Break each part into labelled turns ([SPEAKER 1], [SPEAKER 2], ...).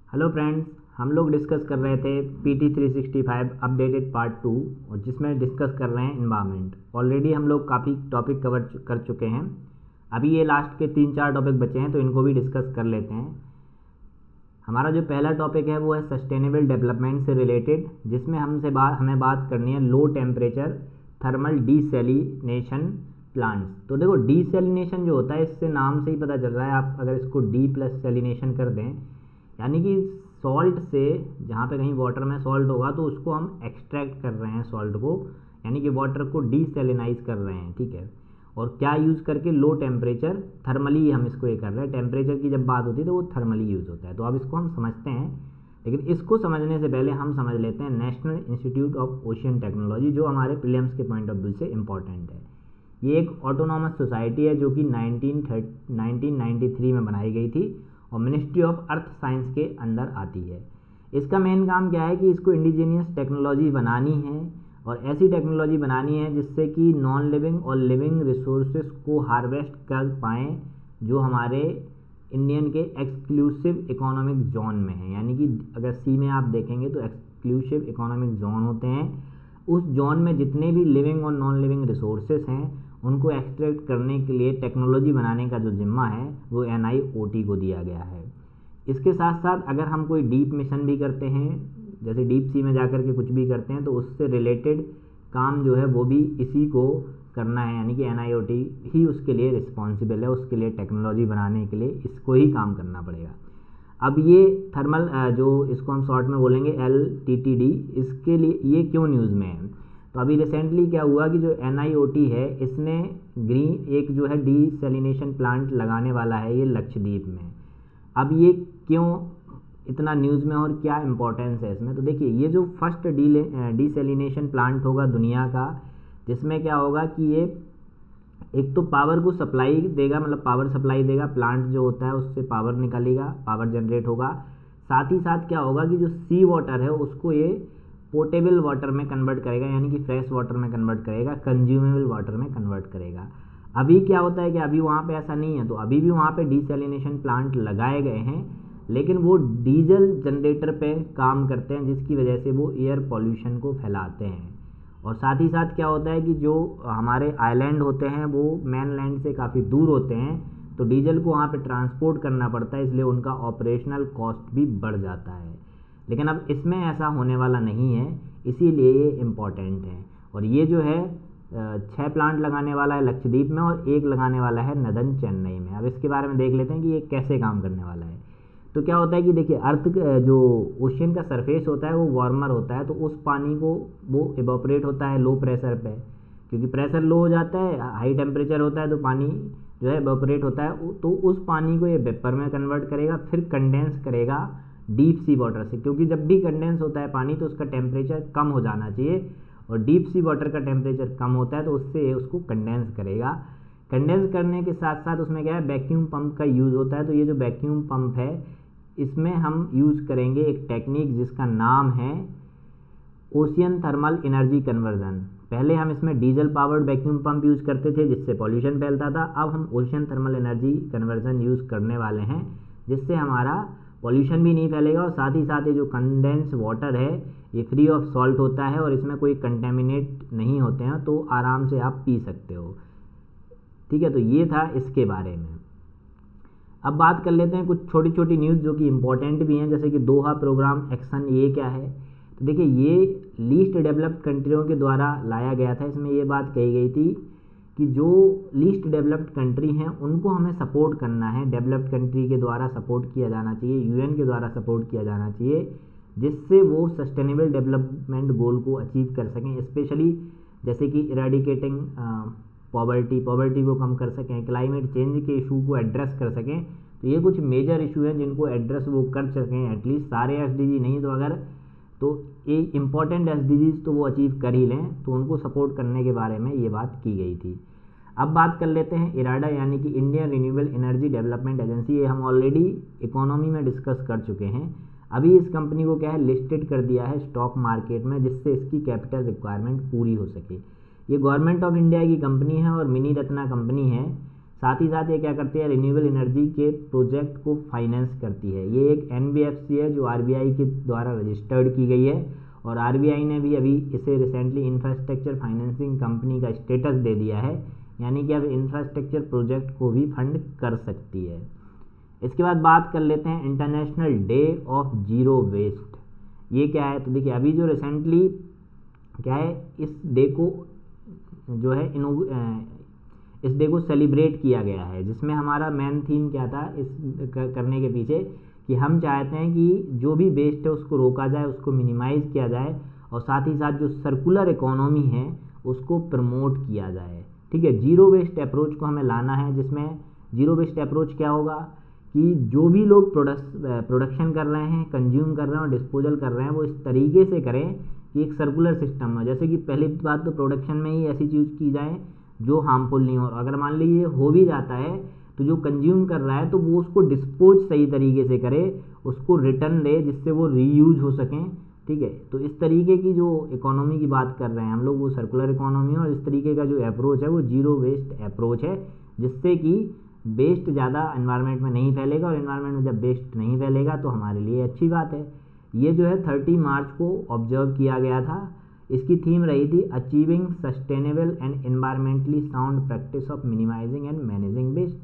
[SPEAKER 1] Hello friends, हम लोग discuss कर रहे थे PT 365 अपडेटेड पार्ट 2 और जिसमें डिस्कस कर रहे हैं इन्वायरमेंट। ऑलरेडी हम लोग काफ़ी टॉपिक कवर कर चुके हैं। अभी ये लास्ट के 3-4 टॉपिक बचे हैं तो इनको भी डिस्कस कर लेते हैं। हमारा जो पहला टॉपिक है वो है सस्टेनेबल डेवलपमेंट से रिलेटेड, जिसमें हमें बात करनी है low temperature thermal desalination plants. तो देखो, डीसैलिनेशन जो होता है, इससे नाम से ही पता चल रहा है, आप अगर इसको डी प्लस सैलिनेशन कर दें, यानी कि सॉल्ट से जहाँ पे कहीं वाटर में सॉल्ट होगा तो उसको हम एक्सट्रैक्ट कर रहे हैं सॉल्ट को, यानी कि वाटर को डीसैलिनाइज कर रहे हैं। ठीक है, और क्या यूज़ करके? लो टेम्परेचर थर्मली हम इसको ये कर रहे हैं। टेम्परेचर की जब बात होती है तो वो थर्मली यूज़ होता है। तो अब इसको हम समझते हैं, लेकिन इसको समझने से पहले हम समझ लेते हैं national institute of ocean technology, जो हमारे प्रीलिम्स के पॉइंट ऑफ व्यू से इम्पॉर्टेंट है। ये एक ऑटोनॉमस सोसाइटी है जो कि 1993 में बनाई गई थी और मिनिस्ट्री ऑफ अर्थ साइंस के अंदर आती है। इसका मेन काम क्या है कि इसको इंडिजीनियस टेक्नोलॉजी बनानी है और ऐसी टेक्नोलॉजी बनानी है जिससे कि नॉन लिविंग और लिविंग रिसोर्सेज को हार्वेस्ट कर पाएँ, जो हमारे इंडियन के एक्सक्लूसिव इकोनॉमिक जोन में है। यानी कि अगर सी में आप देखेंगे तो एक्सक्लूसिव इकोनॉमिक जोन होते हैं। उस जोन में जितने भी लिविंग और नॉन लिविंग रिसोर्सेज हैं उनको एक्सट्रैक्ट करने के लिए टेक्नोलॉजी बनाने का जो जिम्मा है वो NIOT को दिया गया है। इसके साथ साथ अगर हम कोई डीप मिशन भी करते हैं, जैसे डीप सी में जाकर के कुछ भी करते हैं, तो उससे रिलेटेड काम जो है वो भी इसी को करना है, यानी कि NIOT ही उसके लिए रिस्पॉन्सिबल है। उसके लिए टेक्नोलॉजी बनाने के लिए इसको ही काम करना पड़ेगा। अब ये थर्मल जो इसको हम शॉर्ट में बोलेंगे LTTD, इसके लिए ये क्यों न्यूज़ में है? तो अभी रिसेंटली क्या हुआ कि जो NIOT है इसने एक जो है डीसैलिनेशन प्लांट लगाने वाला है ये लक्षद्वीप में। अब ये क्यों इतना न्यूज़ में और क्या इम्पोर्टेंस है इसमें? तो देखिए, ये जो फर्स्ट डीसैलिनेशन प्लांट होगा दुनिया का, जिसमें क्या होगा कि ये एक तो पावर को सप्लाई देगा, मतलब पावर सप्लाई देगा, प्लांट जो होता है उससे पावर निकलेगा, पावर जनरेट होगा। साथ ही साथ क्या होगा कि जो सी वाटर है उसको ये पोर्टेबल वाटर में कन्वर्ट करेगा, यानी कि फ्रेश वाटर में कन्वर्ट करेगा, कंज्यूमेबल वाटर में कन्वर्ट करेगा। अभी क्या होता है कि अभी वहाँ पे ऐसा नहीं है, तो अभी भी वहाँ पे डीसैलिनेशन प्लांट लगाए गए हैं, लेकिन वो डीजल जनरेटर पे काम करते हैं, जिसकी वजह से वो एयर पॉल्यूशन को फैलाते हैं। और साथ ही साथ क्या होता है कि जो हमारे आइलैंड होते हैं वो मेन लैंड से काफ़ी दूर होते हैं, तो डीजल को वहाँ पे ट्रांसपोर्ट करना पड़ता है, इसलिए उनका ऑपरेशनल कॉस्ट भी बढ़ जाता है। लेकिन अब इसमें ऐसा होने वाला नहीं है, इसीलिए ये इम्पॉर्टेंट है। और ये जो है 6 प्लांट लगाने वाला है लक्षद्वीप में और 1 लगाने वाला है नदन चेन्नई में। अब इसके बारे में देख लेते हैं कि ये कैसे काम करने वाला है। तो क्या होता है कि देखिए, अर्थ जो ओशियन का सरफेस होता है वो वार्मर होता है, तो उस पानी को वो इवोपरेट होता है लो प्रेशर पे, क्योंकि प्रेशर लो हो जाता है, हाई टेम्परेचर होता है, तो पानी जो है इवोपरेट होता है। तो उस पानी को ये वेपर में कन्वर्ट करेगा, फिर कंडेंस करेगा डीप सी वाटर से, क्योंकि जब भी कंडेंस होता है पानी तो उसका टेम्परेचर कम हो जाना चाहिए, और डीप सी वाटर का टेम्परेचर कम होता है तो उससे उसको कंडेंस करेगा। कंडेंस करने के साथ साथ उसमें क्या है, वैक्यूम पंप का यूज़ होता है। तो ये जो वैक्यूम पंप है इसमें हम यूज़ करेंगे एक टेक्निक जिसका नाम है ओशियन थर्मल एनर्जी कन्वर्जन। पहले हम इसमें diesel powered vacuum pump use करते थे जिससे पॉल्यूशन फैलता था। अब हम ocean thermal energy conversion use करने वाले हैं, जिससे हमारा पॉल्यूशन भी नहीं फैलेगा, और साथ ही साथ ये जो कंडेंस वाटर है ये फ्री ऑफ सॉल्ट होता है और इसमें कोई कंटेमिनेट नहीं होते हैं, तो आराम से आप पी सकते हो। ठीक है, तो ये था इसके बारे में। अब बात कर लेते हैं कुछ छोटी छोटी न्यूज़ जो कि इम्पोर्टेंट भी हैं, जैसे कि दोहा प्रोग्राम एक्शन, ये क्या है? तो देखिए, ये लीस्ट डेवलप्ड कंट्रियों के द्वारा लाया गया था। इसमें ये बात कही गई थी कि जो लीस्ट डेवलप्ड कंट्री हैं उनको हमें सपोर्ट करना है, डेवलप्ड कंट्री के द्वारा सपोर्ट किया जाना चाहिए, UN के द्वारा सपोर्ट किया जाना चाहिए, जिससे वो सस्टेनेबल डेवलपमेंट गोल को अचीव कर सकें। स्पेशली जैसे कि इरेडिकेटिंग पॉवर्टी को कम कर सकें, क्लाइमेट चेंज के इशू को एड्रेस कर सकें। तो ये कुछ मेजर इशू हैं जिनको एड्रेस वो कर सकें, एटलीस्ट सारे SDG नहीं तो अगर तो ये इम्पॉर्टेंट SDGs तो वो अचीव कर ही लें, तो उनको सपोर्ट करने के बारे में ये बात की गई थी। अब बात कर लेते हैं इराडा, यानी कि Indian renewable energy development agency. ये हम ऑलरेडी इकोनॉमी में डिस्कस कर चुके हैं। अभी इस कंपनी को क्या है, लिस्टेड कर दिया है स्टॉक मार्केट में, जिससे इसकी कैपिटल रिक्वायरमेंट पूरी हो सके। ये गवर्नमेंट ऑफ इंडिया की कंपनी है और मिनी रत्ना कंपनी है, साथ ही साथ ये क्या करती है, रिन्यूएबल एनर्जी के प्रोजेक्ट को फाइनेंस करती है। ये एक NBFC है जो RBI के द्वारा रजिस्टर्ड की गई है और RBI ने भी अभी इसे रिसेंटली इंफ्रास्ट्रक्चर फाइनेंसिंग कंपनी का स्टेटस दे दिया है, यानी कि अब इंफ्रास्ट्रक्चर प्रोजेक्ट को भी फंड कर सकती है। इसके बाद बात कर लेते हैं international day of zero waste. ये क्या है, तो देखिए अभी जो रिसेंटली क्या है, इस डे को जो है इस डे को सेलिब्रेट किया गया है, जिसमें हमारा मेन थीम क्या था इस करने के पीछे, कि हम चाहते हैं कि जो भी वेस्ट है उसको रोका जाए, उसको मिनिमाइज़ किया जाए और साथ ही साथ जो सर्कुलर इकोनॉमी है उसको प्रमोट किया जाए। ठीक है, जीरो वेस्ट अप्रोच को हमें लाना है, जिसमें जीरो वेस्ट अप्रोच क्या होगा कि जो भी लोग प्रोडक्शन कर रहे हैं, कंज्यूम कर रहे हैं और डिस्पोजल कर रहे हैं, वो इस तरीके से करें कि एक सर्कुलर सिस्टम है। जैसे कि पहली बात तो प्रोडक्शन में ही ऐसी चीज़ की जाए जो हार्मफुल नहीं हो, अगर मान लीजिए हो भी जाता है तो जो कंज्यूम कर रहा है तो वो उसको डिस्पोज सही तरीके से करे, उसको रिटर्न दे जिससे वो रीयूज हो सकें। ठीक है, तो इस तरीके की जो इकोनॉमी की बात कर रहे हैं हम लोग, वो सर्कुलर इकोनॉमी है और इस तरीके का जो अप्रोच है वो जीरो वेस्ट अप्रोच है, जिससे कि वेस्ट ज़्यादा एनवायरनमेंट में नहीं फैलेगा और एनवायरनमेंट में जब वेस्ट नहीं फैलेगा तो हमारे लिए अच्छी बात है। ये जो है 30 मार्च को ऑब्जर्व किया गया था। इसकी थीम रही थी achieving sustainable and environmentally sound practice of minimising and managing waste.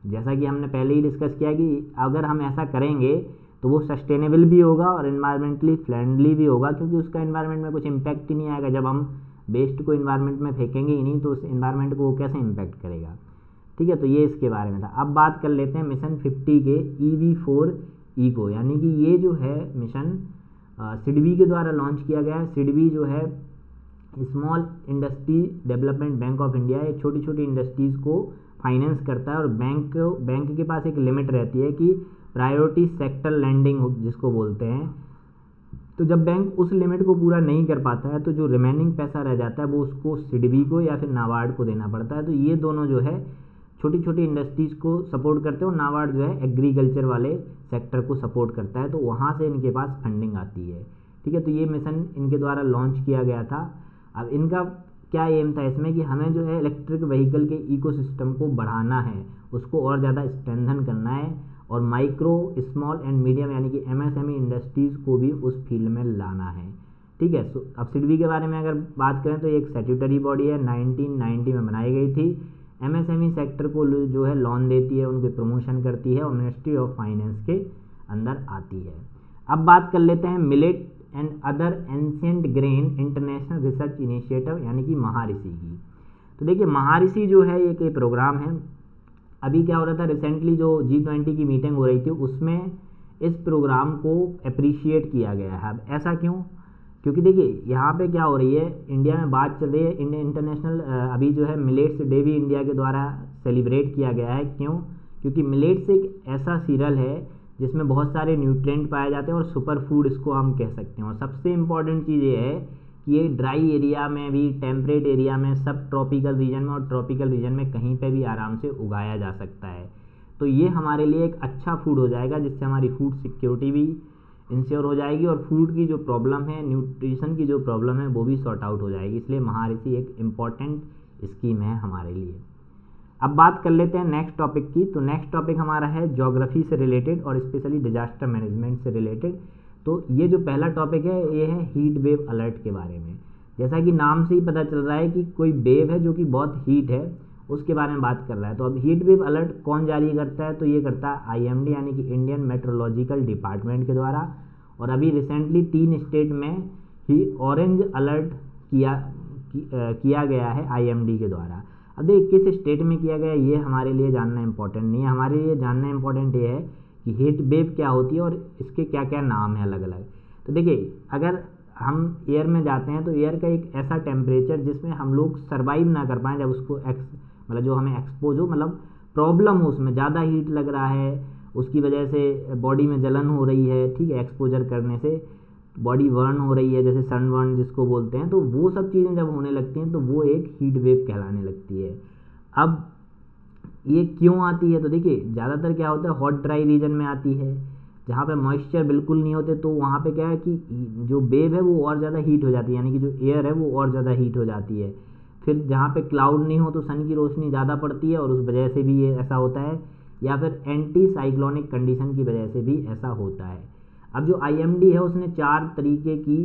[SPEAKER 1] जैसा कि हमने पहले ही डिस्कस किया कि अगर हम ऐसा करेंगे तो वो सस्टेनेबल भी होगा और एनवायरमेंटली फ्रेंडली भी होगा, क्योंकि उसका एनवायरनमेंट में कुछ इम्पैक्ट ही नहीं आएगा। जब हम वेस्ट को एनवायरनमेंट में फेंकेंगे ही नहीं तो उस एनवायरनमेंट को वो कैसे इम्पैक्ट करेगा। ठीक है, तो ये इसके बारे में था। अब बात कर लेते हैं मिशन 50 के EV4 इको, यानी कि ये जो है मिशन सिडबी के द्वारा लॉन्च किया गया है। सिडबी जो है small industry development bank of India, ये छोटी छोटी इंडस्ट्रीज़ को फाइनेंस करता है और बैंक के पास एक लिमिट रहती है कि प्रायोरिटी सेक्टर लैंडिंग जिसको बोलते हैं। तो जब बैंक उस लिमिट को पूरा नहीं कर पाता है तो जो रिमेनिंग पैसा रह जाता है वो उसको सिडबी को या फिर नाबार्ड को देना पड़ता है। तो ये दोनों जो है छोटी छोटी इंडस्ट्रीज़ को सपोर्ट करते हैं और नाबार्ड जो है एग्रीकल्चर वाले सेक्टर को सपोर्ट करता है, तो वहाँ से इनके पास फंडिंग आती है। ठीक है, तो ये मिशन इनके द्वारा लॉन्च किया गया था। अब इनका क्या एम था इसमें कि हमें जो है इलेक्ट्रिक व्हीकल के इकोसिस्टम को बढ़ाना है, उसको और ज़्यादा स्ट्रेंथन करना है और माइक्रो स्मॉल एंड मीडियम यानी कि MSME इंडस्ट्रीज़ को भी उस फील्ड में लाना है। ठीक है, अब सिडबी के बारे में अगर बात करें तो ये एक स्टैट्यूटरी बॉडी है, 1990 में बनाई गई थी। MSME सेक्टर को जो है लोन देती है, उनके प्रमोशन करती है और मिनिस्ट्री ऑफ फाइनेंस के अंदर आती है। अब बात कर लेते हैं millet and other ancient grain international research initiative यानी कि महाऋषि की। तो देखिए महाऋषि जो है एक प्रोग्राम है। अभी क्या हो रहा था, रिसेंटली जो G20 की मीटिंग हो रही थी उसमें इस प्रोग्राम को अप्रिशिएट किया गया है। अब ऐसा क्यों, क्योंकि देखिए यहाँ पे क्या हो रही है, इंडिया में बात चल रही है इंटरनेशनल अभी जो है मिलेट्स डे भी इंडिया के द्वारा सेलिब्रेट किया गया है। क्यों, क्योंकि मिलेट्स एक ऐसा सीरियल है जिसमें बहुत सारे न्यूट्रिएंट पाए जाते हैं और सुपर फूड इसको हम कह सकते हैं। और सबसे इम्पॉर्टेंट चीज़ ये है कि ये ड्राई एरिया में भी, टेम्परेट एरिया में, सब ट्रॉपिकल रीजन में और ट्रॉपिकल रीजन में कहीं पे भी आराम से उगाया जा सकता है। तो ये हमारे लिए एक अच्छा फूड हो जाएगा, जिससे हमारी फूड सिक्योरिटी भी इंश्योर हो जाएगी और फूड की जो प्रॉब्लम है, न्यूट्रिशन की जो प्रॉब्लम है वो भी सॉर्ट आउट हो जाएगी। इसलिए महाऋषि एक इम्पॉर्टेंट स्कीम है हमारे लिए। अब बात कर लेते हैं नेक्स्ट टॉपिक की। तो नेक्स्ट टॉपिक हमारा है ज्योग्राफी से रिलेटेड और स्पेशली डिजास्टर मैनेजमेंट से रिलेटेड। तो ये जो पहला टॉपिक है ये है हीट वेव अलर्ट के बारे में। जैसा कि नाम से ही पता चल रहा है कि कोई वेव है जो कि बहुत हीट है, उसके बारे में बात कर रहा है। तो अब हीट वेव अलर्ट कौन जारी करता है, तो ये करता है IMD यानी कि इंडियन मेट्रोलॉजिकल डिपार्टमेंट के द्वारा। और अभी रिसेंटली 3 स्टेट में ही ऑरेंज अलर्ट किया गया है IMD के द्वारा। अब देखिए किस स्टेट में किया गया ये हमारे लिए जानना इंपॉर्टेंट नहीं है, हमारे लिए जानना इंपॉर्टेंट ये है कि हीट वेव क्या होती है और इसके क्या क्या नाम है अलग अलग। तो देखिए अगर हम एयर में जाते हैं तो एयर का एक ऐसा टेम्परेचर जिसमें हम लोग सर्वाइव ना कर पाएँ, जब उसको मतलब जो हमें एक्सपोज हो, मतलब प्रॉब्लम हो, उसमें ज़्यादा हीट लग रहा है, उसकी वजह से बॉडी में जलन हो रही है, ठीक है, एक्सपोजर करने से बॉडी बर्न हो रही है, जैसे सन बर्न जिसको बोलते हैं, तो वो सब चीज़ें जब होने लगती हैं तो वो एक हीट वेव कहलाने लगती है। अब ये क्यों आती है, तो देखिए ज़्यादातर क्या होता है हॉट ड्राई रीजन में आती है, जहाँ पे मॉइस्चर बिल्कुल नहीं होते, तो वहाँ पे क्या है कि जो वेव है वो और ज़्यादा हीट हो जाती है, यानी कि जो एयर है वो और ज़्यादा हीट हो जाती है। फिर जहाँ पे क्लाउड नहीं हो तो सन की रोशनी ज़्यादा पड़ती है और उस वजह से भी ये ऐसा होता है, या फिर एंटी साइक्लोनिक कंडीशन की वजह से भी ऐसा होता है। अब जो IMD है उसने 4 तरीके की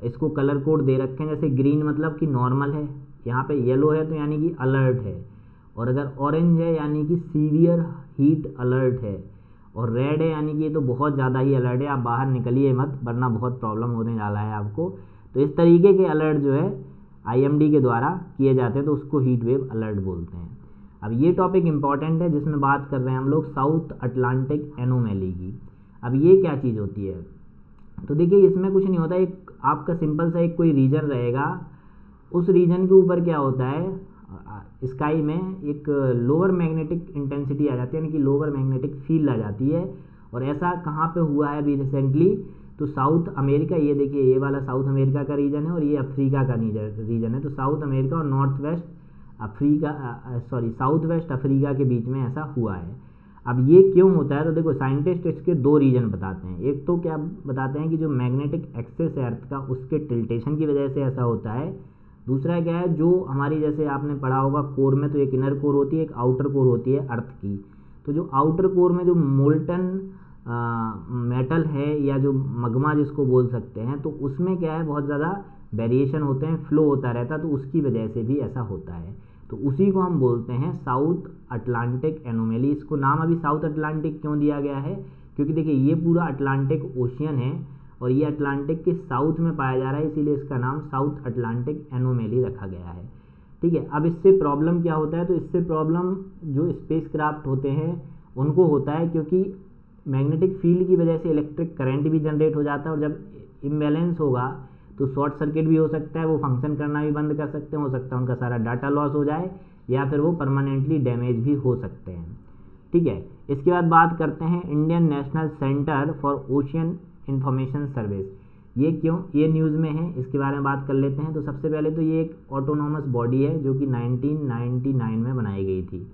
[SPEAKER 1] इसको कलर कोड दे रखे हैं। जैसे ग्रीन मतलब कि नॉर्मल है, यहाँ पे येलो है तो यानी कि अलर्ट है, और अगर ऑरेंज है यानी कि सीवियर हीट अलर्ट है, और रेड है यानी कि ये तो बहुत ज़्यादा ही अलर्ट है, आप बाहर निकलिए मत वरना बहुत प्रॉब्लम होने वाला है आपको। तो इस तरीके के अलर्ट जो है IMD के द्वारा किए जाते हैं, तो उसको हीट वेव अलर्ट बोलते हैं। अब ये टॉपिक इंपॉर्टेंट है जिसमें बात कर रहे हैं हम लोग साउथ अटलांटिक एनोमैली की। अब ये क्या चीज़ होती है, तो देखिए इसमें कुछ नहीं होता, एक आपका सिंपल सा एक कोई रीजन रहेगा, उस रीजन के ऊपर क्या होता है स्काई में एक लोअर मैग्नेटिक इंटेंसिटी आ जाती है, यानी कि लोअर मैग्नेटिक फील्ड आ जाती है। और ऐसा कहाँ पे हुआ है अभी रिसेंटली, तो साउथ अमेरिका, ये देखिए ये वाला साउथ अमेरिका का रीजन है और ये अफ्रीका का रीजन है। तो साउथ अमेरिका और north west Africa south west Africa के बीच में ऐसा हुआ है। अब ये क्यों होता है, तो देखो साइंटिस्ट इसके 2 रीजन बताते हैं। एक तो क्या बताते हैं कि जो मैग्नेटिक एक्सेस है अर्थ का उसके टिल्टेशन की वजह से ऐसा होता है। दूसरा क्या है, जो हमारी जैसे आपने पढ़ा होगा कोर में, तो एक इनर कोर होती है, एक आउटर कोर होती है अर्थ की। तो जो आउटर कोर में जो मोल्टन मेटल है या जो मगमा जिसको बोल सकते हैं, तो उसमें क्या है बहुत ज़्यादा वेरिएशन होते हैं, फ्लो होता रहता है, तो उसकी वजह से भी ऐसा होता है। तो उसी को हम बोलते हैं साउथ अटलांटिक एनोमैली। इसको नाम अभी साउथ अटलांटिक क्यों दिया गया है, क्योंकि देखिए ये पूरा अटलांटिक ओशियन है और ये अटलांटिक के साउथ में पाया जा रहा है, इसीलिए इसका नाम साउथ अटलांटिक एनोमैली रखा गया है। ठीक है, अब इससे प्रॉब्लम क्या होता है, तो इससे प्रॉब्लम जो स्पेस क्राफ्ट होते हैं उनको होता है, क्योंकि मैग्नेटिक फील्ड की वजह से इलेक्ट्रिक करंट भी जनरेट हो जाता है, और जब इम्बैलेंस होगा तो शॉर्ट सर्किट भी हो सकता है, वो फंक्शन करना भी बंद कर सकते हैं, हो सकता है उनका सारा डाटा लॉस हो जाए, या फिर वो परमानेंटली डैमेज भी हो सकते हैं। ठीक है, इसके बाद बात करते हैं Indian national centre for ocean information service. ये क्यों ये न्यूज़ में है, इसके बारे में बात कर लेते हैं। तो सबसे पहले तो ये एक ऑटोनॉमस बॉडी है जो कि 1999 में बनाई गई थी।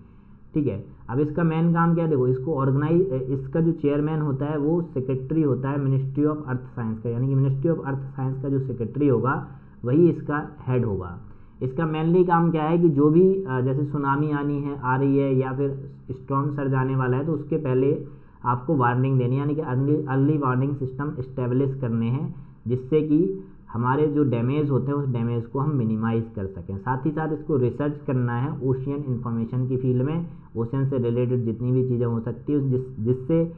[SPEAKER 1] ठीक है, अब इसका मेन काम क्या है, देखो इसको ऑर्गेनाइज, इसका जो चेयरमैन होता है वो सेक्रेटरी होता है मिनिस्ट्री ऑफ अर्थ साइंस का, यानी कि मिनिस्ट्री ऑफ अर्थ साइंस का जो सेक्रेटरी होगा वही इसका हेड होगा। इसका मेनली काम क्या है कि जो भी जैसे सुनामी आ रही है या फिर स्टॉर्म सर्ज आने वाला है, तो उसके पहले आपको वार्निंग देनी, यानी कि अर्ली वार्निंग सिस्टम इस्टेब्लिश करने हैं, जिससे कि हमारे जो डैमेज होते हैं उस डैमेज को हम मिनिमाइज़ कर सकें। साथ ही साथ इसको रिसर्च करना है ओशियन इन्फॉर्मेशन की फील्ड में, ओशियन से रिलेटेड जितनी भी चीज़ें हो सकती है जिससे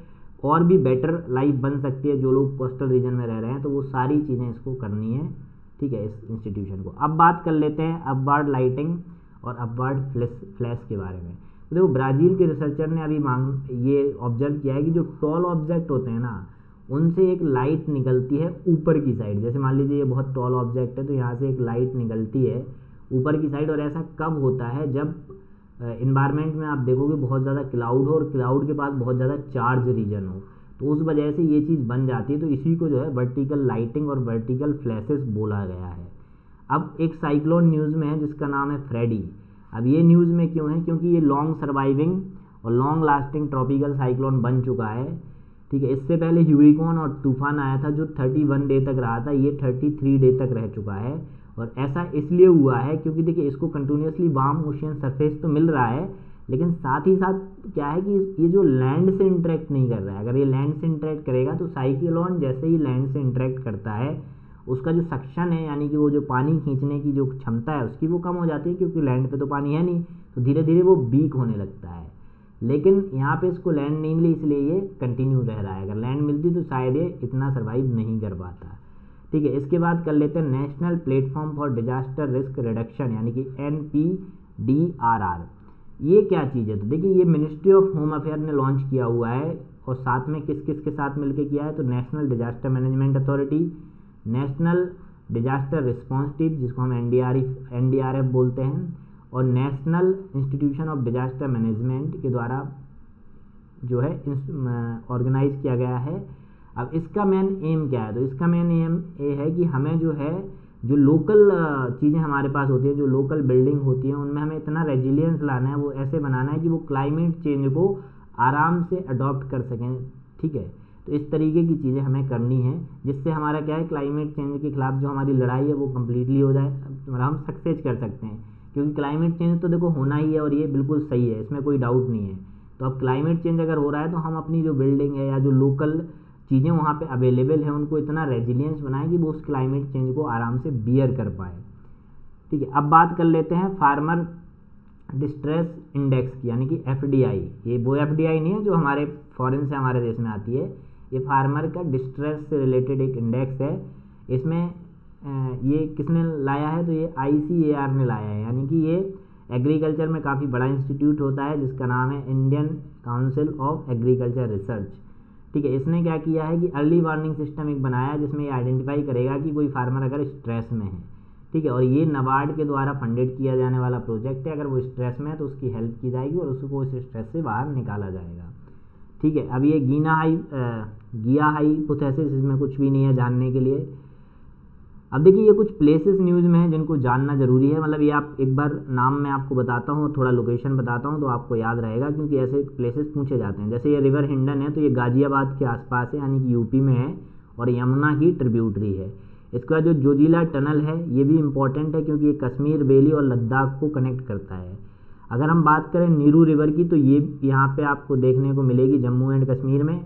[SPEAKER 1] और भी बेटर लाइफ बन सकती है, जो लोग कोस्टल रीजन में रह रहे हैं, तो वो सारी चीज़ें इसको करनी है। ठीक है, इस इंस्टीट्यूशन को। अब बात कर लेते हैं अपवार्ड लाइटिंग और अपवार्ड फ्लैश के बारे में। तो देखो ब्राज़ील के रिसर्चर ने अभी ये ऑब्जर्व किया है कि जो टॉल ऑब्जेक्ट होते हैं ना, उनसे एक लाइट निकलती है ऊपर की साइड। जैसे मान लीजिए ये बहुत टॉल ऑब्जेक्ट है, तो यहाँ से एक लाइट निकलती है ऊपर की साइड। और ऐसा कब होता है, जब इन्वायरमेंट में आप देखोगे बहुत ज़्यादा क्लाउड हो और क्लाउड के पास बहुत ज़्यादा चार्ज रीजन हो, तो उस वजह से ये चीज़ बन जाती है। तो इसी को जो है वर्टिकल लाइटिंग और वर्टिकल फ्लैशेस बोला गया है। अब एक साइक्लोन न्यूज़ में है जिसका नाम है फ्रेडी। अब ये न्यूज़ में क्यों है, क्योंकि ये लॉन्ग सर्वाइविंग और लॉन्ग लास्टिंग ट्रॉपिकल साइक्लोन बन चुका है। ठीक है, इससे पहले ह्यूरिकेन और तूफान आया था जो 31 डे तक रहा था, ये 33 डे तक रह चुका है। और ऐसा इसलिए हुआ है क्योंकि देखिए इसको कंटिन्यूसली वार्म ओशियन सरफेस तो मिल रहा है, लेकिन साथ ही साथ क्या है कि ये जो लैंड से इंटरेक्ट नहीं कर रहा है। अगर ये लैंड से इंटरेक्ट करेगा तो साइक्लोन जैसे ही लैंड से इंटरेक्ट करता है, उसका जो सक्शन है, यानी कि वो जो पानी खींचने की जो क्षमता है उसकी वो कम हो जाती है, क्योंकि लैंड पे तो पानी है नहीं, तो धीरे धीरे वो वीक होने लगता है। लेकिन यहाँ पे इसको लैंड नहीं मिली, इसलिए ये कंटिन्यू रह रहा है। अगर लैंड मिलती तो शायद ये इतना सर्वाइव नहीं कर पाता। ठीक है, इसके बाद कर लेते हैं national platform for disaster risk reduction, यानी कि NPDRR। ये क्या चीज़ है, तो देखिए ये मिनिस्ट्री ऑफ होम अफेयर ने लॉन्च किया हुआ है, और साथ में किस किस के साथ मिलकर किया है, तो national disaster management authority, national disaster response team जिसको हम NDRF बोलते हैं, और national institution of disaster management के द्वारा जो है ऑर्गेनाइज किया गया है। अब इसका मेन एम क्या है, तो इसका मेन एम ये है कि हमें जो है जो लोकल चीज़ें हमारे पास होती है, जो लोकल बिल्डिंग होती है, उनमें हमें इतना रेजिलियंस लाना है, वो ऐसे बनाना है कि वो क्लाइमेट चेंज को आराम से अडॉप्ट कर सकें। ठीक है, तो इस तरीके की चीज़ें हमें करनी है, जिससे हमारा क्या है क्लाइमेट चेंज के खिलाफ जो हमारी लड़ाई है वो कम्प्लीटली हो जाए, मतलब हम सक्सेस कर सकते हैं। क्योंकि क्लाइमेट चेंज तो देखो होना ही है और ये बिल्कुल सही है, इसमें कोई डाउट नहीं है। तो अब क्लाइमेट चेंज अगर हो रहा है तो हम अपनी जो बिल्डिंग है या जो लोकल चीज़ें वहाँ पे अवेलेबल हैं उनको इतना रेजिलियंस बनाएं कि वो उस क्लाइमेट चेंज को आराम से बियर कर पाए। ठीक है, अब बात कर लेते हैं फार्मर डिस्ट्रेस इंडेक्स की, यानी कि FDI। ये वो FDI नहीं है जो हमारे फॉरेन से हमारे देश में आती है, ये फार्मर का डिस्ट्रेस से रिलेटेड एक इंडेक्स है। इसमें ये किसने लाया है, तो ये ICAR ने लाया है, यानी कि ये एग्रीकल्चर में काफ़ी बड़ा इंस्टीट्यूट होता है जिसका नाम है Indian council of agriculture research. ठीक है, इसने क्या किया है कि अर्ली वार्निंग सिस्टम एक बनाया है जिसमें ये आइडेंटिफाई करेगा कि कोई फार्मर अगर स्ट्रेस में है। ठीक है, और ये नाबार्ड के द्वारा फंडेड किया जाने वाला प्रोजेक्ट है। अगर वो स्ट्रेस में है तो उसकी हेल्प की जाएगी और उसको उस स्ट्रेस से बाहर निकाला जाएगा। ठीक है, अब ये गिया हाइपोथेसिस, इसमें कुछ भी नहीं है जानने के लिए। अब देखिए ये कुछ प्लेसेस न्यूज़ में हैं जिनको जानना ज़रूरी है, मतलब ये आप एक बार नाम मैं आपको बताता हूँ, थोड़ा लोकेशन बताता हूँ तो आपको याद रहेगा, क्योंकि ऐसे प्लेसेस पूछे जाते हैं। जैसे ये रिवर हिंडन है तो ये गाज़ियाबाद के आसपास है, यानी कि यूपी में है और यमुना की ट्रिब्यूटरी है। इसके बाद जो जोजिला टनल है ये भी इम्पॉर्टेंट है क्योंकि ये कश्मीर वैली और लद्दाख को कनेक्ट करता है। अगर हम बात करें नीरू रिवर की तो ये यहाँ पे आपको देखने को मिलेगी जम्मू एंड कश्मीर में,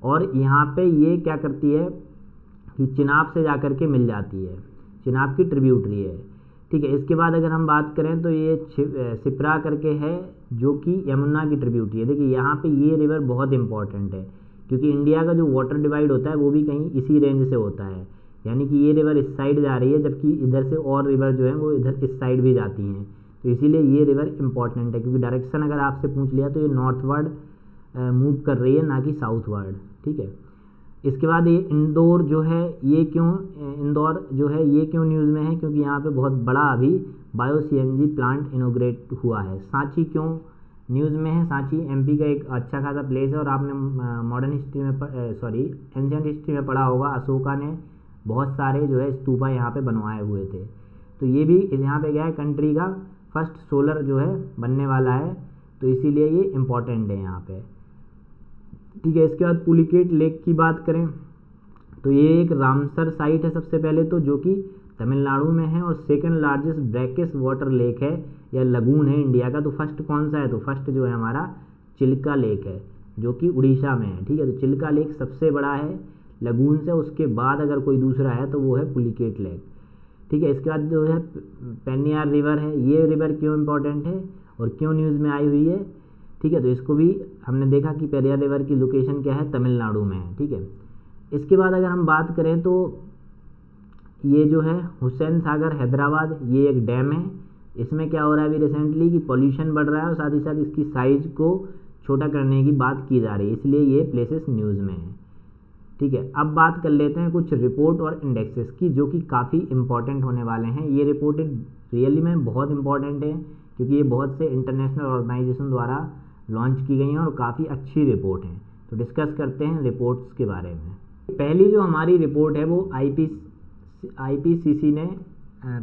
[SPEAKER 1] और यहाँ पे ये क्या करती है कि चिनाब से जा कर के मिल जाती है, चिनाब की ट्रिब्यूटरी है। ठीक है, इसके बाद अगर हम बात करें तो ये सिप्रा करके है जो कि यमुना की ट्रिब्यूटरी है। देखिए यहाँ पे ये रिवर बहुत इंपॉर्टेंट है क्योंकि इंडिया का जो वाटर डिवाइड होता है वो भी कहीं इसी रेंज से होता है, यानी कि ये रिवर इस साइड जा रही है जबकि इधर से और रिवर जो है वो इधर इस साइड भी जाती हैं, तो इसीलिए ये रिवर इंपॉर्टेंट है। क्योंकि डायरेक्शन अगर आपसे पूछ लिया तो ये नॉर्थवर्ड मूव कर रही है, ना कि साउथवर्ड। ठीक है, इसके बाद ये इंदौर जो है ये क्यों न्यूज़ में है, क्योंकि यहाँ पे बहुत बड़ा अभी बायो CNG प्लांट इनोग्रेट हुआ है। सांची क्यों न्यूज़ में है, सांची MP का एक अच्छा खासा प्लेस है और आपने मॉडर्न हिस्ट्री में एंशियंट हिस्ट्री में पढ़ा होगा, अशोका ने बहुत सारे जो है स्तूपा यहाँ पे बनवाए हुए थे। तो ये भी यहाँ पे क्या है, कंट्री का फर्स्ट सोलर जो है बनने वाला है, तो इसीलिए ये इम्पॉर्टेंट है यहाँ पे। ठीक है, इसके बाद पुलिकेट लेक की बात करें तो ये एक रामसर साइट है सबसे पहले तो, जो कि तमिलनाडु में है और second largest brackish water lake है या लगून है इंडिया का। तो फर्स्ट कौन सा है, तो फर्स्ट जो है हमारा चिल्का लेक है जो कि उड़ीसा में है। ठीक है, तो चिल्का लेक सबसे बड़ा है लगून से, उसके बाद अगर कोई दूसरा है तो वो है पुलिकेट लेक। ठीक है, इसके बाद जो है पेन्नियार रिवर है। ये रिवर क्यों इम्पोर्टेंट है और क्यों न्यूज़ में आई हुई है, ठीक है, तो इसको भी हमने देखा कि पेरियार रिवर की लोकेशन क्या है, तमिलनाडु में है। ठीक है, इसके बाद अगर हम बात करें तो ये जो है हुसैन सागर हैदराबाद, ये एक डैम है। इसमें क्या हो रहा है अभी रिसेंटली कि पॉल्यूशन बढ़ रहा है और साथ ही साथ इसकी साइज़ को छोटा करने की बात की जा रही है, इसलिए ये प्लेसेस न्यूज़ में है। ठीक है, अब बात कर लेते हैं कुछ रिपोर्ट और इंडेक्सेस की जो कि काफ़ी इंपॉर्टेंट होने वाले हैं। ये रिपोर्ट रियली में बहुत इंपॉर्टेंट है क्योंकि ये बहुत से इंटरनेशनल ऑर्गेनाइजेशन द्वारा लॉन्च की गई हैं और काफ़ी अच्छी रिपोर्ट हैं। तो डिस्कस करते हैं रिपोर्ट्स के बारे में। पहली जो हमारी रिपोर्ट है वो IPCC ने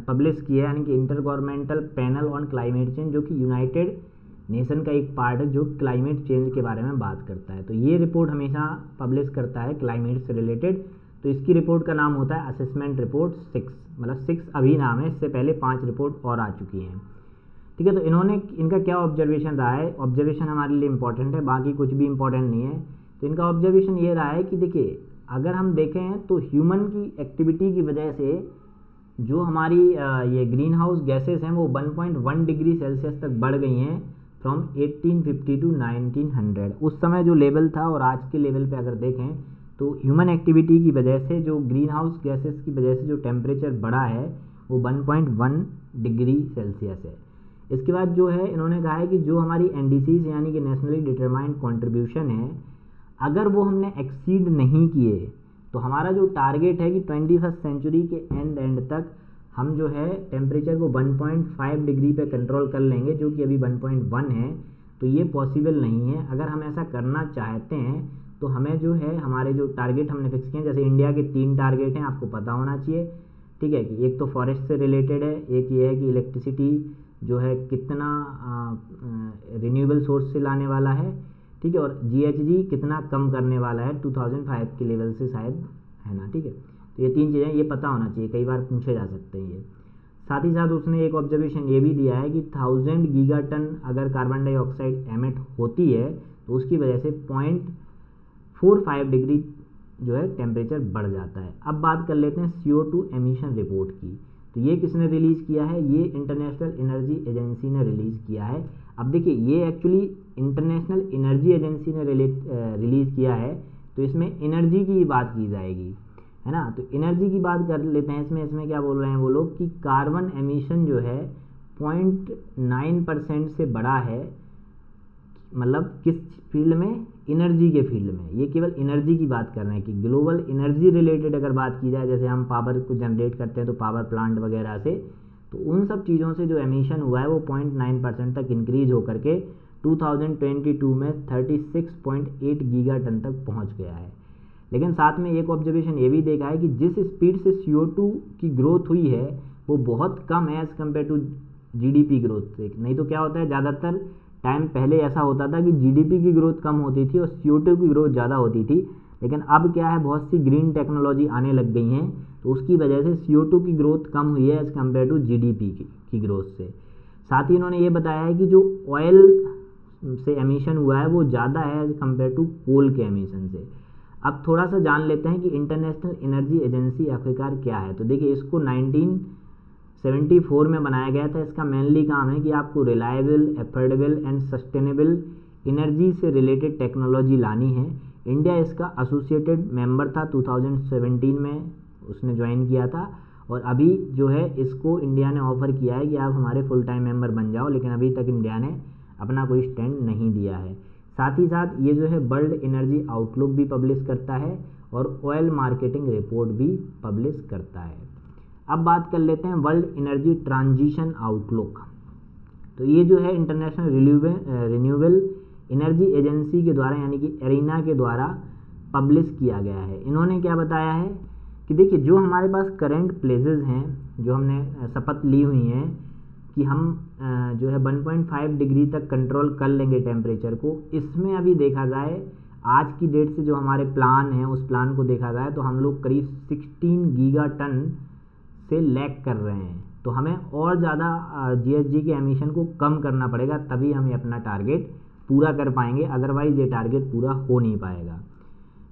[SPEAKER 1] पब्लिश की है, यानी कि inter governmental panel on climate change, जो कि यूनाइटेड नेशन का एक पार्ट है जो क्लाइमेट चेंज के बारे में बात करता है। तो ये रिपोर्ट हमेशा पब्लिश करता है क्लाइमेट से रिलेटेड। तो इसकी रिपोर्ट का नाम होता है असेसमेंट रिपोर्ट 6, मतलब 6 अभी नाम है, इससे पहले 5 रिपोर्ट और आ चुकी हैं। ठीक है, तो इनका क्या ऑब्जर्वेशन रहा है, ऑब्जर्वेशन हमारे लिए इंपॉर्टेंट है, बाकी कुछ भी इंपॉर्टेंट नहीं है। तो इनका ऑब्जर्वेशन ये रहा है कि देखिए अगर हम देखें तो ह्यूमन की एक्टिविटी की वजह से जो हमारी ये ग्रीन हाउस गैसेस हैं वो 1.1 डिग्री सेल्सियस तक बढ़ गई हैं फ्रॉम 1850 टू 1900। उस समय जो लेवल था और आज के लेवल पे अगर देखें तो ह्यूमन एक्टिविटी की वजह से जो ग्रीन हाउस गैसेस की वजह से जो टेम्परेचर बढ़ा है वो 1.1 डिग्री सेल्सियस है। इसके बाद जो है इन्होंने कहा है कि जो हमारी NDCs यानी कि नेशनली डिटरमाइंड कंट्रीब्यूशन है, अगर वो हमने एक्सीड नहीं किए तो हमारा जो टारगेट है कि 21st सेंचुरी के एंड तक हम जो है टेम्परेचर को 1.5 डिग्री पे कंट्रोल कर लेंगे, जो कि अभी 1.1 है। तो ये पॉसिबल नहीं है। अगर हम ऐसा करना चाहते हैं तो हमें जो है हमारे जो टारगेट हमने फिक्स किए हैं, जैसे इंडिया के 3 टारगेट हैं, आपको पता होना चाहिए। ठीक है, कि एक तो फॉरेस्ट से रिलेटेड है, एक ये है कि इलेक्ट्रिसिटी जो है कितना रिन्यूएबल सोर्स से लाने वाला है, ठीक है, और GHG कितना कम करने वाला है 2005 के लेवल से शायद, है ना। ठीक है, तो ये 3 चीज़ें ये पता होना चाहिए, कई बार पूछे जा सकते हैं ये। साथ ही साथ उसने एक ऑब्जर्वेशन ये भी दिया है कि 1000 गीगाटन अगर कार्बन डाइऑक्साइड एमिट होती है तो उसकी वजह से 0.45 डिग्री जो है टेम्परेचर बढ़ जाता है। अब बात कर लेते हैं CO2 एमिशन रिपोर्ट की। तो ये किसने रिलीज़ किया है? ये इंटरनेशनल एनर्जी एजेंसी ने रिलीज़ किया है। अब देखिए ये एक्चुअली इंटरनेशनल एनर्जी एजेंसी ने रिलीज़ किया है, तो इसमें एनर्जी की बात की जाएगी, है ना। तो एनर्जी की बात कर लेते हैं। इसमें क्या बोल रहे हैं वो लोग कि कार्बन एमिशन जो है 0.9% से बड़ा है, मतलब किस फील्ड में? एनर्जी के फील्ड में। ये केवल एनर्जी की बात कर रहे हैं कि ग्लोबल एनर्जी रिलेटेड अगर बात की जाए, जैसे हम पावर को जनरेट करते हैं तो पावर प्लांट वगैरह से, तो उन सब चीज़ों से जो एमिशन हुआ है वो 0.9% तक इंक्रीज होकर के 2022 में 36.8 गीगाटन तक पहुंच गया है। लेकिन साथ में एक ऑब्जर्वेशन ये भी देखा है कि जिस स्पीड से CO2 की ग्रोथ हुई है वो बहुत कम है as compare to GDP growth से। नहीं तो क्या होता है, ज़्यादातर टाइम पहले ऐसा होता था कि GDP की ग्रोथ कम होती थी और CO2 की ग्रोथ ज़्यादा होती थी। लेकिन अब क्या है, बहुत सी ग्रीन टेक्नोलॉजी आने लग गई हैं, तो उसकी वजह से CO2 की ग्रोथ कम हुई है एज़ कम्पेयर टू GDP की ग्रोथ से। साथ ही इन्होंने ये बताया है कि जो ऑयल से एमिशन हुआ है वो ज़्यादा है एज़ कम्पेयर टू कोल के एमिशन से। अब थोड़ा सा जान लेते हैं कि इंटरनेशनल एनर्जी एजेंसी आखिरकार क्या है। तो देखिए इसको 1974 में बनाया गया था। इसका मेनली काम है कि आपको reliable, affordable and sustainable energy से रिलेटेड टेक्नोलॉजी लानी है। इंडिया इसका एसोसिएटेड मेंबर था, 2017 में उसने ज्वाइन किया था, और अभी जो है इसको इंडिया ने ऑफ़र किया है कि आप हमारे फुल टाइम मेंबर बन जाओ, लेकिन अभी तक इंडिया ने अपना कोई स्टैंड नहीं दिया है। साथ ही साथ ये जो है वर्ल्ड एनर्जी आउटलुक भी पब्लिश करता है और ऑयल मार्केटिंग रिपोर्ट भी पब्लिश करता है। अब बात कर लेते हैं वर्ल्ड एनर्जी ट्रांजिशन आउटलुक। तो ये जो है इंटरनेशनल रिन्यूएबल एनर्जी एजेंसी के द्वारा यानी कि एरिना के द्वारा पब्लिश किया गया है। इन्होंने क्या बताया है कि देखिए जो हमारे पास करंट प्लेसेस हैं, जो हमने शपथ ली हुई हैं कि हम जो है 1.5 डिग्री तक कंट्रोल कर लेंगे टेम्परेचर को, इसमें अभी देखा जाए आज की डेट से जो हमारे प्लान है उस प्लान को देखा जाए तो हम लोग करीब 16 गीगाटन से लैग कर रहे हैं। तो हमें और ज़्यादा GHG के एमिशन को कम करना पड़ेगा, तभी हम अपना टारगेट पूरा कर पाएंगे, अदरवाइज ये टारगेट पूरा हो नहीं पाएगा।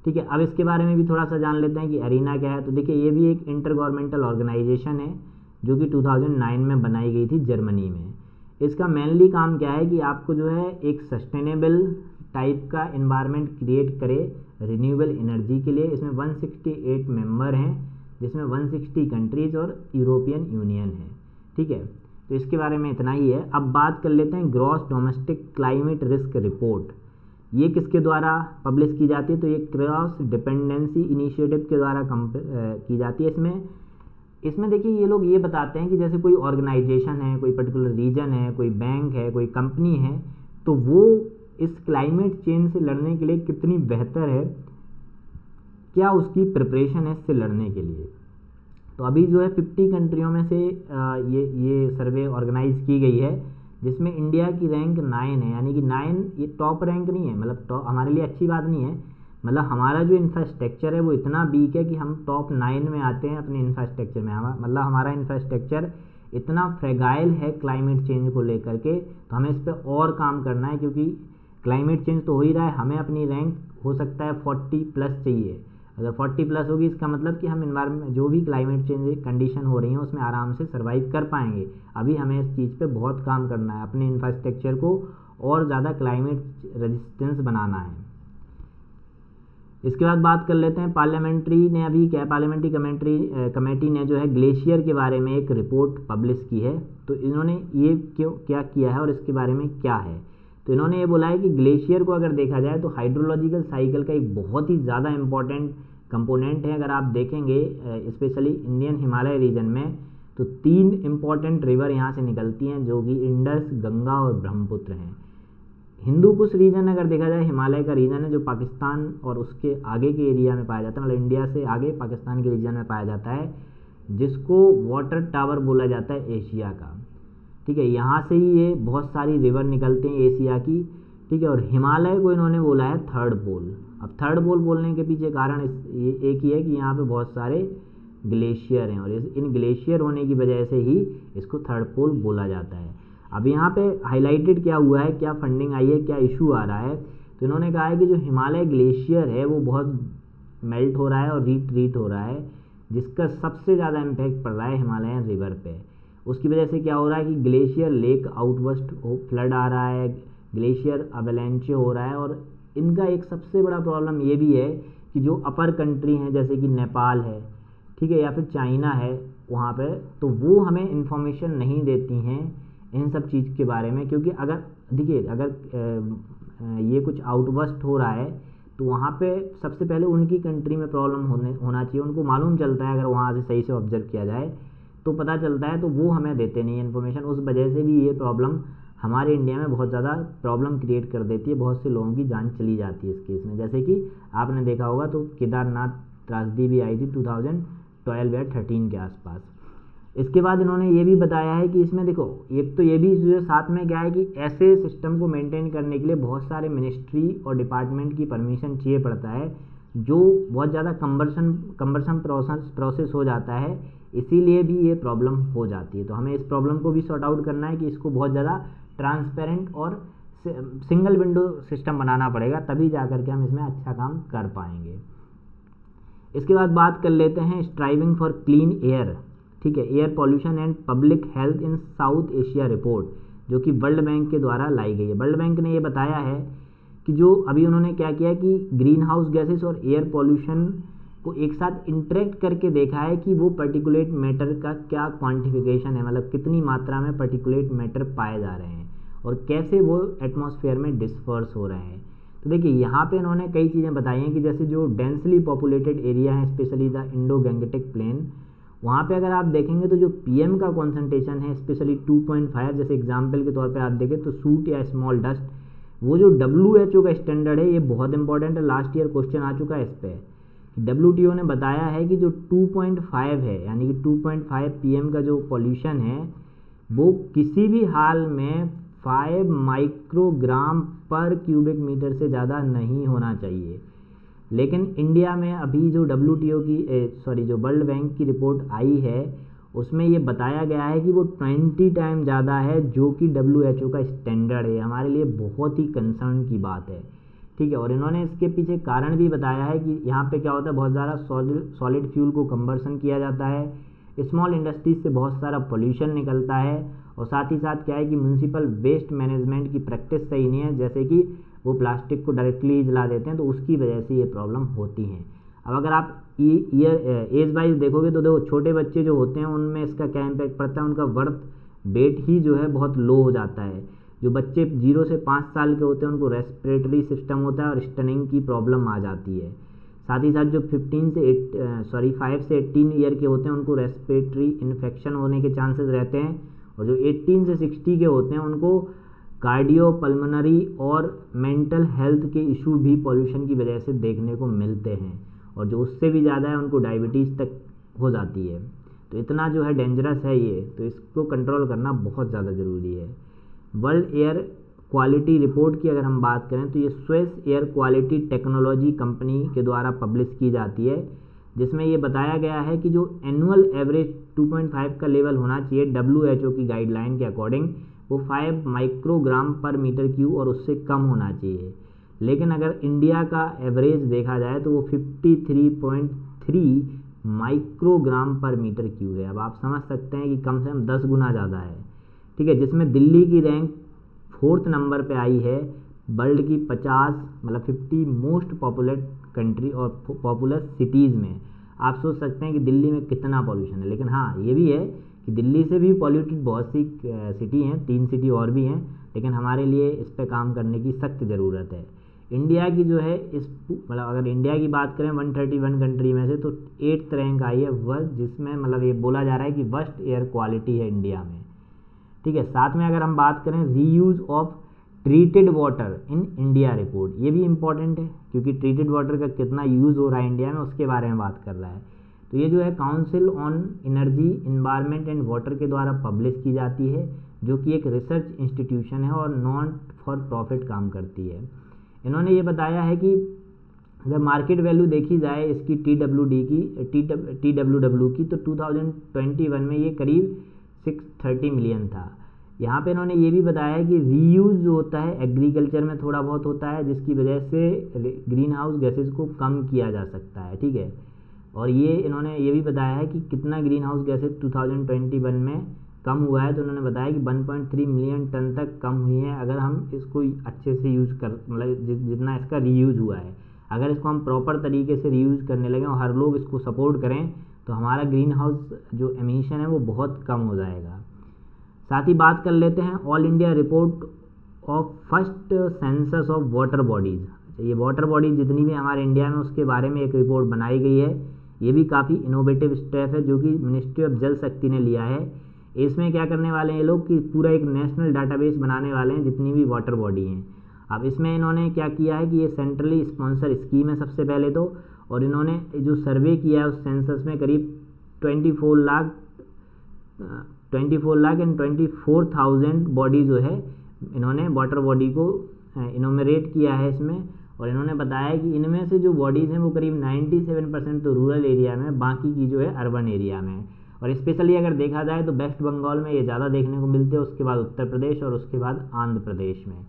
[SPEAKER 1] ठीक है, अब इसके बारे में भी थोड़ा सा जान लेते हैं कि एरिना क्या है। तो देखिए ये भी एक इंटर गवर्नमेंटल ऑर्गेनाइजेशन है जो कि 2009 में बनाई गई थी जर्मनी में। इसका मेनली काम क्या है कि आपको जो है एक सस्टेनेबल टाइप का एनवायरनमेंट क्रिएट करे रिन्यूएबल एनर्जी के लिए। इसमें 168 मेंबर हैं, जिसमें 160 कंट्रीज़ और यूरोपियन यूनियन है। ठीक है, तो इसके बारे में इतना ही है। अब बात कर लेते हैं gross domestic climate risk report. ये किसके द्वारा पब्लिश की जाती है? तो ये क्रॉस डिपेंडेंसी इनिशिएटिव के द्वारा की जाती है। इसमें देखिए ये लोग ये बताते हैं कि जैसे कोई ऑर्गेनाइजेशन है, कोई पर्टिकुलर रीजन है, कोई बैंक है, कोई कंपनी है, तो वो इस क्लाइमेट चेंज से लड़ने के लिए कितनी बेहतर है, क्या उसकी प्रिपरेशन है इससे लड़ने के लिए। तो अभी जो है 50 कंट्रियों में से ये सर्वे ऑर्गेनाइज की गई है, जिसमें इंडिया की रैंक 9 है, यानी कि 9 ये टॉप रैंक नहीं है, मतलब टॉप हमारे लिए अच्छी बात नहीं है। मतलब हमारा जो इंफ्रास्ट्रक्चर है वो इतना वीक है कि हम टॉप 9 में आते हैं अपने इंफ्रास्ट्रक्चर में। मतलब हमारा इंफ्रास्ट्रक्चर इतना फ्रेगाइल है क्लाइमेट चेंज को लेकर के, तो हमें इस पर और काम करना है, क्योंकि क्लाइमेट चेंज तो हो ही रहा है। हमें अपनी रैंक हो सकता है 40+ चाहिए। अगर 40+ होगी इसका मतलब कि हम इन्वायरमेंट जो भी क्लाइमेट चेंज कंडीशन हो रही है उसमें आराम से सर्वाइव कर पाएंगे। अभी हमें इस चीज़ पे बहुत काम करना है, अपने इंफ्रास्ट्रक्चर को और ज़्यादा क्लाइमेट रेजिस्टेंस बनाना है। इसके बाद बात कर लेते हैं पार्लियामेंट्री कमेटी ने जो है ग्लेशियर के बारे में एक रिपोर्ट पब्लिश की है। तो इन्होंने ये क्या किया है और इसके बारे में क्या है। तो इन्होंने ये बोला है कि ग्लेशियर को अगर देखा जाए तो हाइड्रोलॉजिकल साइकिल का एक बहुत ही ज़्यादा इम्पॉर्टेंट कंपोनेंट है। अगर आप देखेंगे स्पेशली इंडियन हिमालय रीजन में, तो 3 इम्पॉर्टेंट रिवर यहाँ से निकलती हैं, जो कि इंडस, गंगा और ब्रह्मपुत्र हैं। हिंदू कुश रीजन अगर देखा जाए, हिमालय का रीजन है जो पाकिस्तान और उसके आगे के एरिया में पाया जाता है, मतलब इंडिया से आगे पाकिस्तान के रीजन में पाया जाता है, जिसको वाटर टावर बोला जाता है एशिया का। ठीक है, यहाँ से ही ये बहुत सारी रिवर निकलते हैं एशिया की। ठीक है, और हिमालय को इन्होंने बोला है थर्ड पोल। अब थर्ड पोल बोलने के पीछे कारण एक ही है कि यहाँ पे बहुत सारे ग्लेशियर हैं, और इन ग्लेशियर होने की वजह से ही इसको थर्ड पोल बोला जाता है। अब यहाँ पे हाईलाइटेड क्या हुआ है, क्या फंडिंग आई है, क्या इशू आ रहा है, तो इन्होंने कहा है कि जो हिमालय ग्लेशियर है वो बहुत मेल्ट हो रहा है और रिट्रीट हो रहा है, जिसका सबसे ज़्यादा इम्पैक्ट पड़ रहा है हिमालयन रिवर पे। उसकी वजह से क्या हो रहा है कि ग्लेशियर लेक आउटबस्ट फ्लड आ रहा है, ग्लेशियर अवेलेंचे हो रहा है, और इनका एक सबसे बड़ा प्रॉब्लम ये भी है कि जो अपर कंट्री हैं जैसे कि नेपाल है, ठीक है, या फिर चाइना है वहाँ पे, तो वो हमें इन्फॉर्मेशन नहीं देती हैं इन सब चीज़ के बारे में। क्योंकि अगर देखिए, अगर ये कुछ आउटबस्ट हो रहा है तो वहाँ पे सबसे पहले उनकी कंट्री में प्रॉब्लम होना चाहिए, उनको मालूम चलता है, अगर वहाँ से सही से ऑब्जर्व किया जाए तो पता चलता है, तो वो हमें देते नहीं है इन्फॉर्मेशन। उस वजह से भी ये प्रॉब्लम हमारे इंडिया में बहुत ज़्यादा प्रॉब्लम क्रिएट कर देती है, बहुत से लोगों की जान चली जाती है इस केस में। जैसे कि आपने देखा होगा तो केदारनाथ त्रासदी भी आई थी 2012 या 13 के आसपास। इसके बाद इन्होंने ये भी बताया है कि इसमें देखो, एक तो ये भी जो साथ में क्या है कि ऐसे सिस्टम को मेंटेन करने के लिए बहुत सारे मिनिस्ट्री और डिपार्टमेंट की परमिशन चाहिए पड़ता है, जो बहुत ज़्यादा कम्बरसम प्रोसेस हो जाता है, इसीलिए भी ये प्रॉब्लम हो जाती है। तो हमें इस प्रॉब्लम को भी सॉर्ट आउट करना है कि इसको बहुत ज़्यादा ट्रांसपेरेंट और सिंगल विंडो सिस्टम बनाना पड़ेगा, तभी जा करके हम इसमें अच्छा काम कर पाएंगे। इसके बाद बात कर लेते हैं स्ट्राइविंग फॉर क्लीन एयर, ठीक है, air pollution and public health in south Asia report, जो कि वर्ल्ड बैंक के द्वारा लाई गई है। वर्ल्ड बैंक ने ये बताया है कि जो अभी उन्होंने क्या किया कि ग्रीन हाउस गैसेस और एयर पॉल्यूशन को एक साथ इंटरेक्ट करके देखा है कि वो पर्टिकुलेट मैटर का क्या क्वांटिफिकेशन है, मतलब कितनी मात्रा में पर्टिकुलेट मैटर पाए जा रहे हैं और कैसे वो एटमॉस्फेयर में डिस्पर्स हो रहे हैं। तो देखिए, यहाँ पे इन्होंने कई चीज़ें बताई हैं कि जैसे जो डेंसली पॉपुलेटेड एरिया है, specially the Indo Gangetic plain, वहाँ पे अगर आप देखेंगे तो जो पीएम का कॉन्सेंट्रेशन है स्पेशली 2.5, जैसे एग्जाम्पल के तौर पे आप देखें तो सूट या स्मॉल डस्ट, वो जो WHO का स्टैंडर्ड है, ये बहुत इंपॉर्टेंट है, लास्ट ईयर क्वेश्चन आ चुका है इस पर। WTO ने बताया है कि जो 2.5 है, यानी कि 2.5 PM का जो पॉल्यूशन है, वो किसी भी हाल में 5 माइक्रोग्राम पर क्यूबिक मीटर से ज़्यादा नहीं होना चाहिए। लेकिन इंडिया में अभी जो WTO की जो वर्ल्ड बैंक की रिपोर्ट आई है, उसमें ये बताया गया है कि वो 20 टाइम ज़्यादा है, जो कि WHO का स्टैंडर्ड है। हमारे लिए बहुत ही कंसर्न की बात है, ठीक है। और इन्होंने इसके पीछे कारण भी बताया है कि यहाँ पे क्या होता है, बहुत ज़्यादा सॉलिड फ्यूल को कंबर्सन किया जाता है, स्मॉल इंडस्ट्रीज से बहुत सारा पोल्यूशन निकलता है, और साथ ही साथ क्या है कि म्यूनसिपल वेस्ट मैनेजमेंट की प्रैक्टिस सही नहीं है, जैसे कि वो प्लास्टिक को डायरेक्टली जला देते हैं, तो उसकी वजह से ये प्रॉब्लम होती हैं। अब अगर आप एज वाइज देखोगे तो देखो, छोटे बच्चे जो होते हैं उनमें इसका क्या इम्पैक्ट पड़ता है, उनका बर्थ वेट ही जो है बहुत लो हो जाता है। जो बच्चे 0 से 5 साल के होते हैं उनको रेस्पिरेटरी सिस्टम होता है और स्टनिंग की प्रॉब्लम आ जाती है। साथ ही साथ जो 5 से 18 ईयर के होते हैं उनको रेस्पिरेटरी इन्फेक्शन होने के चांसेस रहते हैं, और जो 18 से 60 के होते हैं उनको कार्डियो पल्मोनरी और मेंटल हेल्थ के इशू भी पॉल्यूशन की वजह से देखने को मिलते हैं, और जो उससे भी ज़्यादा है उनको डायबिटीज़ तक हो जाती है। तो इतना जो है डेंजरस है ये, तो इसको कंट्रोल करना बहुत ज़्यादा ज़रूरी है। वर्ल्ड एयर क्वालिटी रिपोर्ट की अगर हम बात करें तो ये Swiss air quality technology company के द्वारा पब्लिश की जाती है, जिसमें ये बताया गया है कि जो एनुअल एवरेज 2.5 का लेवल होना चाहिए WHO की गाइडलाइन के अकॉर्डिंग, वो 5 माइक्रोग्राम पर मीटर क्यूब और उससे कम होना चाहिए। लेकिन अगर इंडिया का एवरेज देखा जाए तो वो 53.3 माइक्रोग्राम पर मीटर क्यूब है। अब आप समझ सकते हैं कि कम से कम 10 गुना ज़्यादा है, ठीक है। जिसमें दिल्ली की रैंक 4th नंबर पे आई है वर्ल्ड की 50 मोस्ट पॉपुलर कंट्री और पॉपुलर सिटीज़ में। आप सोच सकते हैं कि दिल्ली में कितना पॉल्यूशन है। लेकिन हाँ, ये भी है कि दिल्ली से भी पॉल्यूटेड बहुत सी सिटी हैं, 3 सिटी और भी हैं, लेकिन हमारे लिए इस पे काम करने की सख्त ज़रूरत है। इंडिया की जो है मतलब अगर इंडिया की बात करें 131 कंट्री में से, तो 8th रैंक आई है वर्ल्ड, जिसमें मतलब ये बोला जा रहा है कि वर्स्ट एयर क्वालिटी है इंडिया में, ठीक है। साथ में अगर हम बात करें reuse of treated water in India report, ये भी इम्पॉर्टेंट है क्योंकि ट्रीटेड वाटर का कितना यूज़ हो रहा है इंडिया में उसके बारे में बात कर रहा है। तो ये जो है council on energy environment and water के द्वारा पब्लिश की जाती है, जो कि एक रिसर्च इंस्टीट्यूशन है और नॉन फॉर प्रॉफिट काम करती है। इन्होंने ये बताया है कि अगर मार्केट वैल्यू देखी जाए इसकी TWW की तो 2021 में ये करीब 630 मिलियन था। यहाँ पे इन्होंने ये भी बताया है कि रीयूज़ जो होता है एग्रीकल्चर में थोड़ा बहुत होता है, जिसकी वजह से ग्रीन हाउस गैसेज को कम किया जा सकता है, ठीक है। और ये इन्होंने ये भी बताया है कि कितना ग्रीन हाउस गैसेज 2021 में कम हुआ है, तो उन्होंने बताया कि 1.3 मिलियन टन तक कम हुई है अगर हम इसको अच्छे से यूज़ कर, मतलब जितना इसका रीयूज़ हुआ है, अगर इसको हम प्रॉपर तरीके से रीयूज़ करने लगे और हर लोग इसको सपोर्ट करें तो हमारा ग्रीन हाउस जो एमिशन है वो बहुत कम हो जाएगा। साथ ही बात कर लेते हैं all India report of first census of water bodies. ये वाटर बॉडीज़ जितनी भी हमारे इंडिया में उसके बारे में एक रिपोर्ट बनाई गई है। ये भी काफ़ी इनोवेटिव स्टेप है जो कि मिनिस्ट्री ऑफ जल शक्ति ने लिया है। इसमें क्या करने वाले हैं ये लोग कि पूरा एक नेशनल डाटाबेस बनाने वाले हैं जितनी भी वाटर बॉडी हैं। अब इसमें इन्होंने क्या किया है कि ये सेंट्रली स्पॉन्सर स्कीम है सबसे पहले तो, और इन्होंने जो सर्वे किया है उस सेंसस में करीब 24 लाख एंड 24,000 बॉडी जो है इन्होंने वाटर बॉडी को इनोमरेट किया है इसमें। और इन्होंने बताया कि इनमें से जो बॉडीज़ हैं वो करीब 97% तो रूरल एरिया में, बाकी की जो है अर्बन एरिया में। और स्पेशली अगर देखा जाए तो वेस्ट बंगाल में ये ज़्यादा देखने को मिलते हैं, उसके बाद उत्तर प्रदेश और उसके बाद आंध्र प्रदेश में,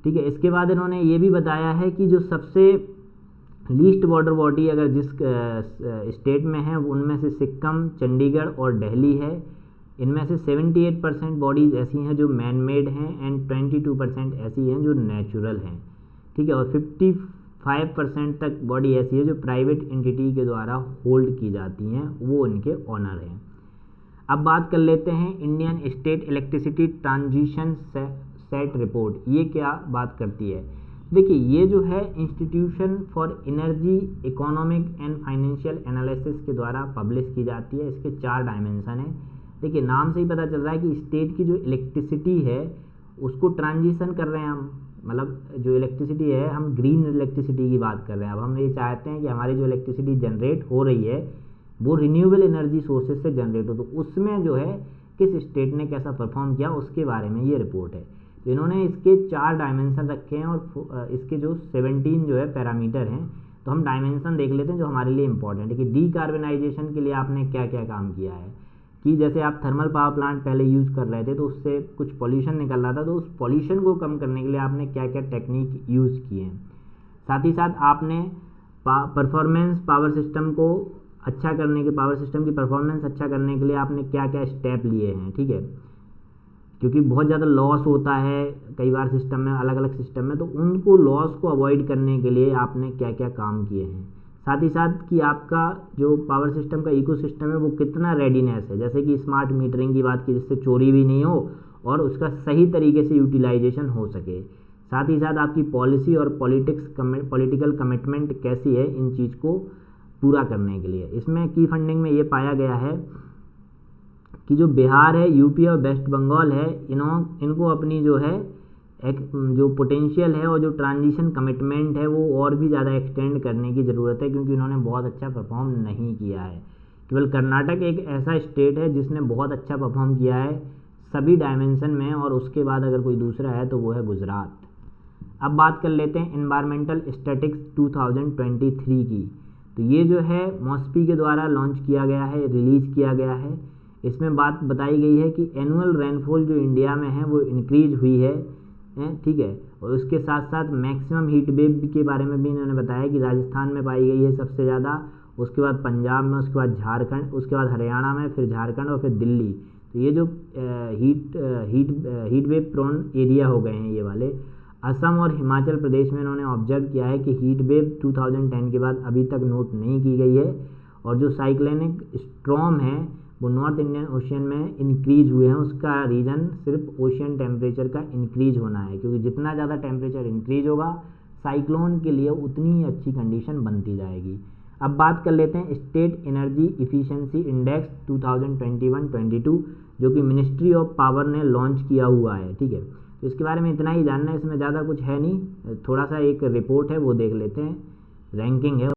[SPEAKER 1] ठीक है। इसके बाद इन्होंने ये भी बताया है कि जो सबसे लीस्ट वाटर बॉडी अगर जिस स्टेट में है उनमें से सिक्किम, चंडीगढ़ और दिल्ली है। इनमें से 78% बॉडीज़ ऐसी हैं जो मैन मेड हैं एंड 22% ऐसी हैं जो नेचुरल हैं, ठीक है। और 55% तक बॉडी ऐसी है जो प्राइवेट एंटिटी के द्वारा होल्ड की जाती हैं, वो इनके ऑनर हैं। अब बात कर लेते हैं Indian state electricity transition set report. ये क्या बात करती है? देखिए, ये जो है institution for energy economic and financial analysis के द्वारा पब्लिश की जाती है। इसके 4 डायमेंशन हैं। देखिए, नाम से ही पता चल रहा है कि स्टेट की जो इलेक्ट्रिसिटी है उसको ट्रांजिशन कर रहे हैं हम, मतलब जो इलेक्ट्रिसिटी है हम ग्रीन इलेक्ट्रिसिटी की बात कर रहे हैं। अब हम ये चाहते हैं कि हमारी जो इलेक्ट्रिसिटी जनरेट हो रही है वो रिन्यूएबल एनर्जी सोर्सेज से जनरेट हो, तो उसमें जो है किस स्टेट ने कैसा परफॉर्म किया उसके बारे में ये रिपोर्ट है। तो इन्होंने इसके 4 डायमेंशन रखे हैं और इसके जो 17 जो है पैरामीटर हैं। तो हम डायमेंशन देख लेते हैं जो हमारे लिए इंपॉर्टेंट है कि डीकार्बनाइजेशन के लिए आपने क्या क्या काम किया है। कि जैसे आप थर्मल पावर प्लांट पहले यूज़ कर रहे थे तो उससे कुछ पॉल्यूशन निकल रहा था, तो उस पॉल्यूशन को कम करने के लिए आपने क्या क्या टेक्निक यूज़ किए हैं। साथ ही साथ आपने परफॉर्मेंस पावर सिस्टम को अच्छा करने के, पावर सिस्टम की परफॉर्मेंस अच्छा करने के लिए आपने क्या क्या स्टेप लिए हैं, ठीक है। क्योंकि बहुत ज़्यादा लॉस होता है कई बार सिस्टम में, अलग अलग सिस्टम में, तो उनको लॉस को अवॉइड करने के लिए आपने क्या क्या काम किए हैं। साथ ही साथ कि आपका जो पावर सिस्टम का इकोसिस्टम है वो कितना रेडीनेस है, जैसे कि स्मार्ट मीटरिंग की बात की जिससे चोरी भी नहीं हो और उसका सही तरीके से यूटिलाइजेशन हो सके। साथ ही साथ आपकी पॉलिसी और पॉलिटिकल कमिटमेंट कैसी है इन चीज़ को पूरा करने के लिए। इसमें की फंडिंग में ये पाया गया है कि जो बिहार है, यूपी और वेस्ट बंगाल है, इनको अपनी जो है जो पोटेंशियल है और जो ट्रांजिशन कमिटमेंट है वो और भी ज़्यादा एक्सटेंड करने की ज़रूरत है, क्योंकि उन्होंने बहुत अच्छा परफॉर्म नहीं किया है। केवल कर्नाटक एक ऐसा स्टेट है जिसने बहुत अच्छा परफॉर्म किया है सभी डायमेंशन में, और उसके बाद अगर कोई दूसरा है तो वो है गुजरात। अब बात कर लेते हैं एनवायरमेंटल स्टैटिस्टिक्स 2023 की। तो ये जो है मॉस्पी के द्वारा लॉन्च किया गया है, रिलीज़ किया गया है। इसमें बात बताई गई है कि एनुअल रेनफॉल जो इंडिया में है वो इंक्रीज हुई है, ठीक है। और उसके साथ साथ मैक्सिमम हीट वेव के बारे में भी इन्होंने बताया कि राजस्थान में पाई गई है सबसे ज़्यादा, उसके बाद पंजाब में, उसके बाद झारखंड, उसके बाद हरियाणा में, फिर झारखंड और फिर दिल्ली। तो ये जो हीट वेव प्रोन एरिया हो गए हैं ये वाले। असम और हिमाचल प्रदेश में इन्होंने ऑब्जर्व किया है कि हीट वेव 2010 के बाद अभी तक नोट नहीं की गई है, और जो साइक्लोनिक स्टॉर्म है वो नॉर्थ इंडियन ओशियन में इंक्रीज हुए हैं। उसका रीज़न सिर्फ ओशियन टेम्परेचर का इंक्रीज होना है, क्योंकि जितना ज़्यादा टेम्परेचर इंक्रीज होगा साइक्लोन के लिए उतनी ही अच्छी कंडीशन बनती जाएगी। अब बात कर लेते हैं स्टेट एनर्जी इफिशिएंसी इंडेक्स 2021-22 जो कि मिनिस्ट्री ऑफ पावर ने लॉन्च किया हुआ है, ठीक है। तो इसके बारे में इतना ही जानना है, इसमें ज़्यादा कुछ है नहीं, थोड़ा सा एक रिपोर्ट है वो देख लेते हैं, रैंकिंग है।